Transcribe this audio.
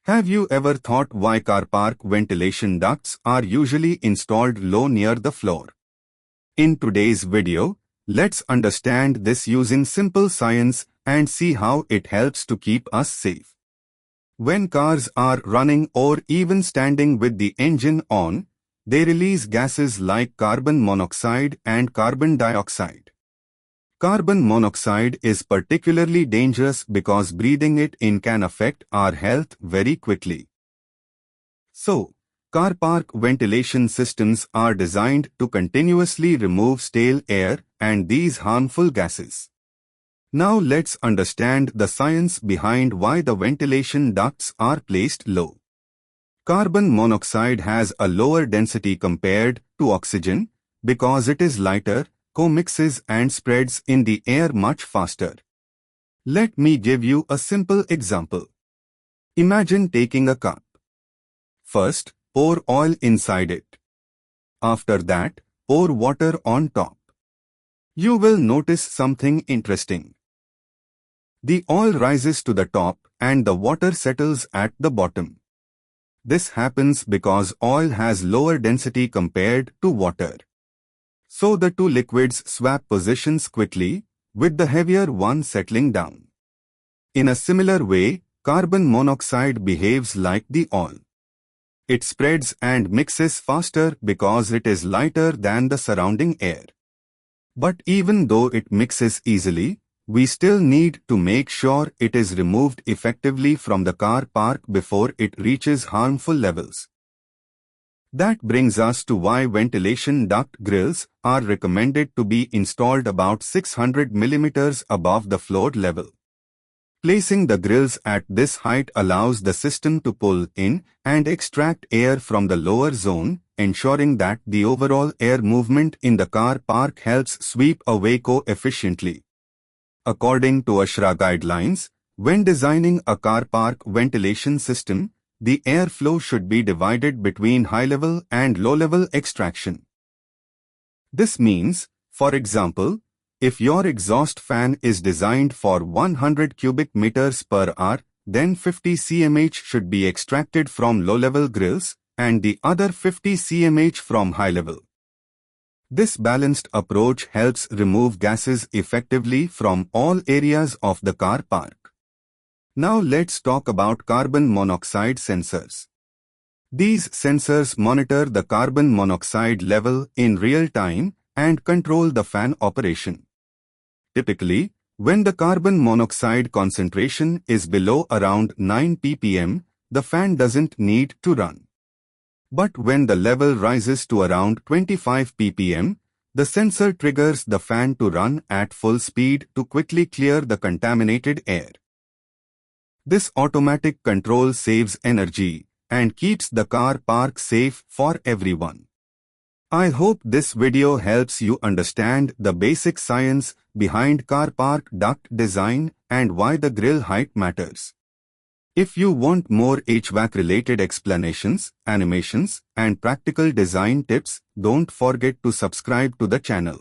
Have you ever thought why car park ventilation ducts are usually installed low near the floor? In today's video, let's understand this using simple science and see how it helps to keep us safe. When cars are running or even standing with the engine on, they release gases like carbon monoxide and carbon dioxide. Carbon monoxide is particularly dangerous because breathing it in can affect our health very quickly. So, car park ventilation systems are designed to continuously remove stale air and these harmful gases. Now let's understand the science behind why the ventilation ducts are placed low. Carbon monoxide has a lower density compared to oxygen because it is lighter, co-mixes and spreads in the air much faster. Let me give you a simple example. Imagine taking a cup. First, pour oil inside it. After that, pour water on top. You will notice something interesting. The oil rises to the top and the water settles at the bottom. This happens because oil has lower density compared to water. So the two liquids swap positions quickly, with the heavier one settling down. In a similar way, carbon monoxide behaves like the oil. It spreads and mixes faster because it is lighter than the surrounding air. But even though it mixes easily, we still need to make sure it is removed effectively from the car park before it reaches harmful levels. That brings us to why ventilation duct grills are recommended to be installed about 600 mm above the floor level. Placing the grills at this height allows the system to pull in and extract air from the lower zone, ensuring that the overall air movement in the car park helps sweep away efficiently. According to ASHRAE guidelines, when designing a car park ventilation system, the airflow should be divided between high-level and low-level extraction. This means, for example, if your exhaust fan is designed for 100 cubic meters per hour, then 50 cmh should be extracted from low-level grills and the other 50 cmh from high-level. This balanced approach helps remove gases effectively from all areas of the car park. Now let's talk about carbon monoxide sensors. These sensors monitor the carbon monoxide level in real time and control the fan operation. Typically, when the carbon monoxide concentration is below around 9 ppm, the fan doesn't need to run. But when the level rises to around 25 ppm, the sensor triggers the fan to run at full speed to quickly clear the contaminated air. This automatic control saves energy and keeps the car park safe for everyone. I hope this video helps you understand the basic science behind car park duct design and why the grill height matters. If you want more HVAC-related explanations, animations, and practical design tips, don't forget to subscribe to the channel.